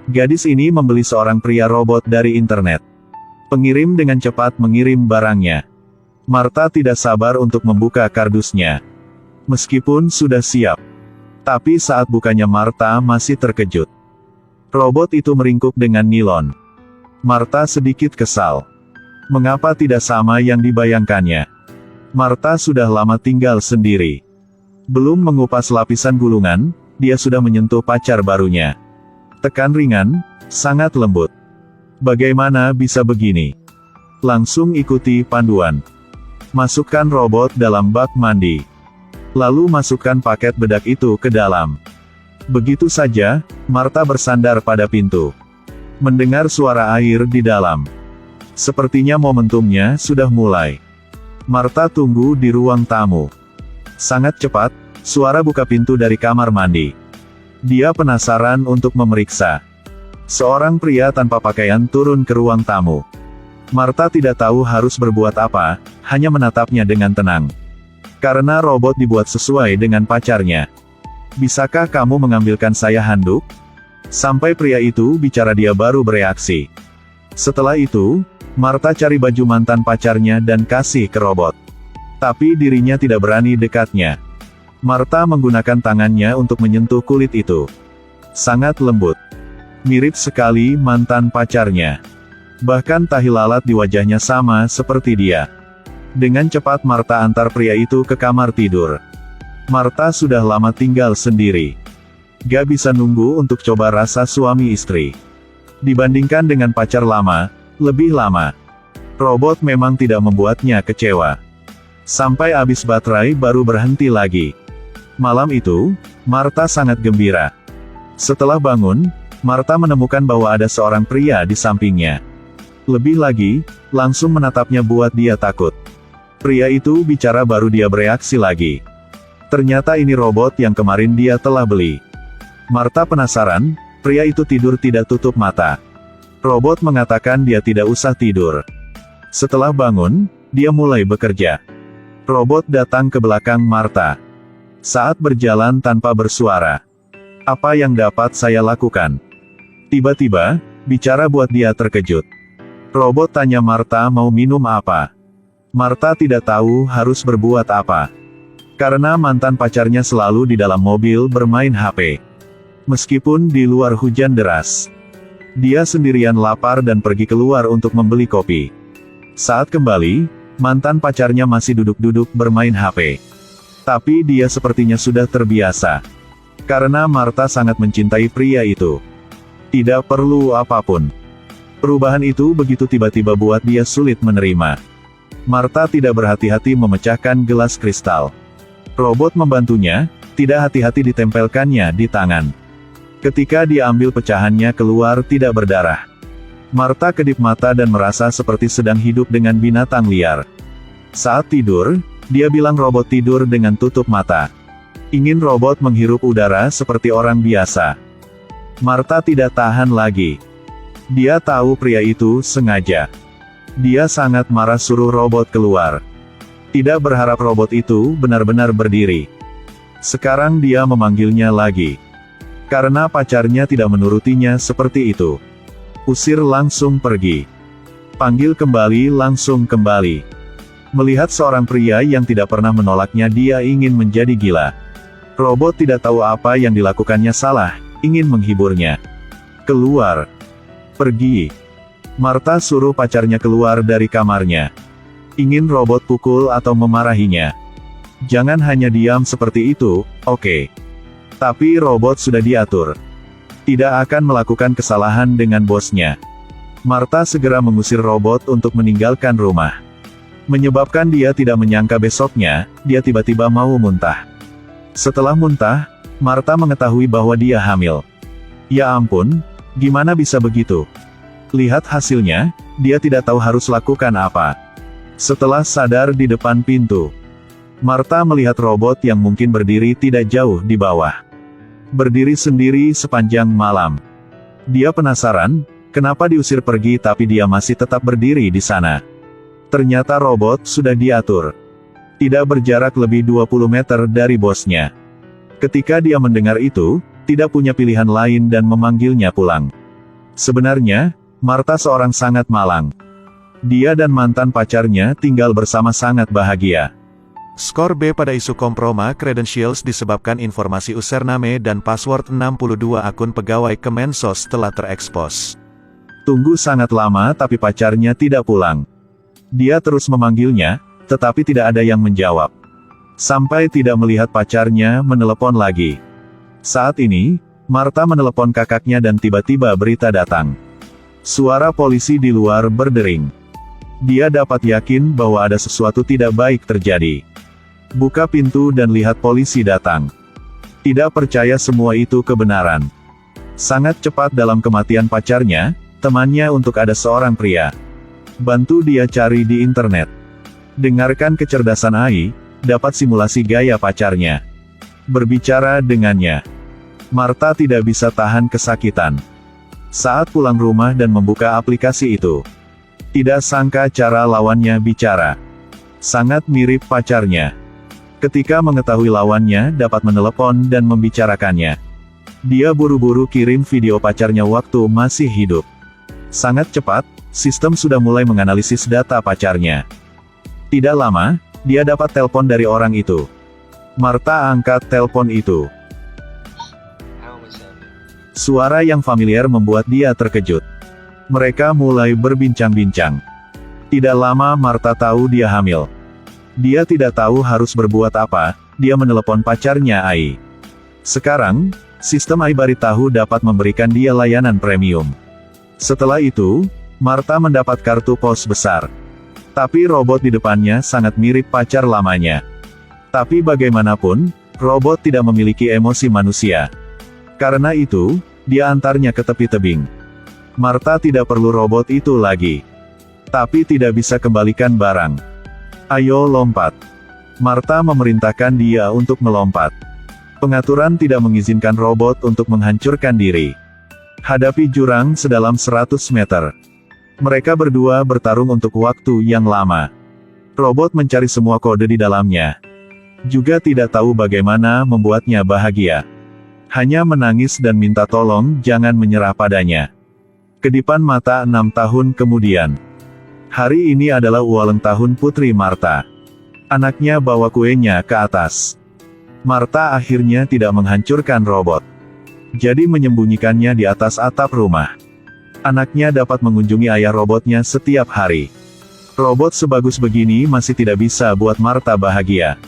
Gadis ini membeli seorang pria robot dari internet. Pengirim dengan cepat mengirim barangnya. Martha tidak sabar untuk membuka kardusnya. Meskipun sudah siap. Tapi saat bukanya Martha masih terkejut. Robot itu meringkuk dengan nilon. Martha sedikit kesal. Mengapa tidak sama yang dibayangkannya? Martha sudah lama tinggal sendiri. Belum mengupas lapisan gulungan, dia sudah menyentuh pacar barunya. Tekan ringan, sangat lembut. Bagaimana bisa begini? Langsung ikuti panduan. Masukkan robot dalam bak mandi. Lalu masukkan paket bedak itu ke dalam. Begitu saja, Martha bersandar pada pintu. Mendengar suara air di dalam. Sepertinya momentumnya sudah mulai. Martha tunggu di ruang tamu. Sangat cepat, suara buka pintu dari kamar mandi. Dia penasaran untuk memeriksa. Seorang pria tanpa pakaian turun ke ruang tamu. Martha tidak tahu harus berbuat apa, hanya menatapnya dengan tenang. Karena robot dibuat sesuai dengan pacarnya. Bisakah kamu mengambilkan saya handuk? Sampai pria itu bicara dia baru bereaksi. Setelah itu, Martha cari baju mantan pacarnya dan kasih ke robot. Tapi dirinya tidak berani dekatnya. Martha menggunakan tangannya untuk menyentuh kulit itu. Sangat lembut. Mirip sekali mantan pacarnya. Bahkan tahi lalat di wajahnya sama seperti dia. Dengan cepat Martha antar pria itu ke kamar tidur. Martha sudah lama tinggal sendiri. Gak bisa nunggu untuk coba rasa suami istri. Dibandingkan dengan pacar lama, lebih lama. Robot memang tidak membuatnya kecewa. Sampai habis baterai baru berhenti lagi. Malam itu, Martha sangat gembira. Setelah bangun, Martha menemukan bahwa ada seorang pria di sampingnya. Lebih lagi, langsung menatapnya buat dia takut. Pria itu bicara baru dia bereaksi lagi. Ternyata ini robot yang kemarin dia telah beli. Martha penasaran, pria itu tidur tidak tutup mata. Robot mengatakan dia tidak usah tidur. Setelah bangun, dia mulai bekerja. Robot datang ke belakang Martha. Saat berjalan tanpa bersuara. Apa yang dapat saya lakukan? Tiba-tiba, bicara buat dia terkejut. Robot tanya Martha mau minum apa. Martha tidak tahu harus berbuat apa. Karena mantan pacarnya selalu di dalam mobil bermain HP. Meskipun di luar hujan deras. Dia sendirian lapar dan pergi keluar untuk membeli kopi. Saat kembali, mantan pacarnya masih duduk-duduk bermain HP. Tapi dia sepertinya sudah terbiasa. Karena Martha sangat mencintai pria itu. Tidak perlu apapun. Perubahan itu begitu tiba-tiba buat dia sulit menerima. Martha tidak berhati-hati memecahkan gelas kristal. Robot membantunya, tidak hati-hati ditempelkannya di tangan. Ketika dia ambil pecahannya keluar tidak berdarah. Martha kedip mata dan merasa seperti sedang hidup dengan binatang liar. Saat tidur, dia bilang robot tidur dengan tutup mata. Ingin robot menghirup udara seperti orang biasa. Martha tidak tahan lagi. Dia tahu pria itu sengaja. Dia sangat marah suruh robot keluar. Tidak berharap robot itu benar-benar berdiri. Sekarang dia memanggilnya lagi. Karena pacarnya tidak menurutinya seperti itu. Usir langsung pergi. Panggil kembali langsung kembali. Melihat seorang pria yang tidak pernah menolaknya dia ingin menjadi gila. Robot tidak tahu apa yang dilakukannya salah, ingin menghiburnya. Keluar. Pergi. Martha suruh pacarnya keluar dari kamarnya. Ingin robot pukul atau memarahinya. Jangan hanya diam seperti itu, oke. Tapi robot sudah diatur. Tidak akan melakukan kesalahan dengan bosnya. Martha segera mengusir robot untuk meninggalkan rumah. Menyebabkan dia tidak menyangka besoknya, dia tiba-tiba mau muntah. Setelah muntah, Martha mengetahui bahwa dia hamil. Ya ampun, gimana bisa begitu? Lihat hasilnya, dia tidak tahu harus lakukan apa. Setelah sadar di depan pintu, Martha melihat robot yang mungkin berdiri tidak jauh di bawah. Berdiri sendiri sepanjang malam. Dia penasaran, kenapa diusir pergi tapi dia masih tetap berdiri di sana. Ternyata robot sudah diatur. Tidak berjarak lebih 20 meter dari bosnya. Ketika dia mendengar itu, tidak punya pilihan lain dan memanggilnya pulang. Sebenarnya, Martha seorang sangat malang. Dia dan mantan pacarnya tinggal bersama sangat bahagia. Skor B pada isu komproma credentials disebabkan informasi username dan password 62 akun pegawai Kemensos telah terekspos. Tunggu sangat lama tapi pacarnya tidak pulang. Dia terus memanggilnya, tetapi tidak ada yang menjawab. Sampai tidak melihat pacarnya menelepon lagi. Saat ini, Martha menelepon kakaknya dan tiba-tiba berita datang. Suara polisi di luar berdering. Dia dapat yakin bahwa ada sesuatu tidak baik terjadi. Buka pintu dan lihat polisi datang. Tidak percaya semua itu kebenaran. Sangat cepat dalam kematian pacarnya, temannya untuk ada seorang pria. Bantu dia cari di internet. Dengarkan kecerdasan AI, dapat simulasi gaya pacarnya. Berbicara dengannya. Martha tidak bisa tahan kesakitan. Saat pulang rumah dan membuka aplikasi itu. Tidak sangka cara lawannya bicara. Sangat mirip pacarnya. Ketika mengetahui lawannya dapat menelepon dan membicarakannya. Dia buru-buru kirim video pacarnya waktu masih hidup. Sangat cepat, sistem sudah mulai menganalisis data pacarnya. Tidak lama, dia dapat telepon dari orang itu. Martha angkat telepon itu. Suara yang familiar membuat dia terkejut. Mereka mulai berbincang-bincang. Tidak lama Martha tahu dia hamil. Dia tidak tahu harus berbuat apa, dia menelepon pacarnya AI. Sekarang, sistem AI beritahu dapat memberikan dia layanan premium. Setelah itu, Martha mendapat kartu pos besar. Tapi robot di depannya sangat mirip pacar lamanya. Tapi bagaimanapun, robot tidak memiliki emosi manusia. Karena itu, dia antarnya ke tepi tebing. Martha tidak perlu robot itu lagi. Tapi tidak bisa kembalikan barang. Ayo lompat. Martha memerintahkan dia untuk melompat. Pengaturan tidak mengizinkan robot untuk menghancurkan diri. Hadapi jurang sedalam 100 meter. Mereka berdua bertarung untuk waktu yang lama. Robot mencari semua kode di dalamnya. Juga tidak tahu bagaimana membuatnya bahagia. Hanya menangis dan minta tolong jangan menyerah padanya. Kedipan mata 6 tahun kemudian. Hari ini adalah ulang tahun putri Martha. Anaknya bawa kuenya ke atas. Martha akhirnya tidak menghancurkan robot. Jadi menyembunyikannya di atas atap rumah. Anaknya dapat mengunjungi ayah robotnya setiap hari. Robot sebagus begini masih tidak bisa buat Martha bahagia.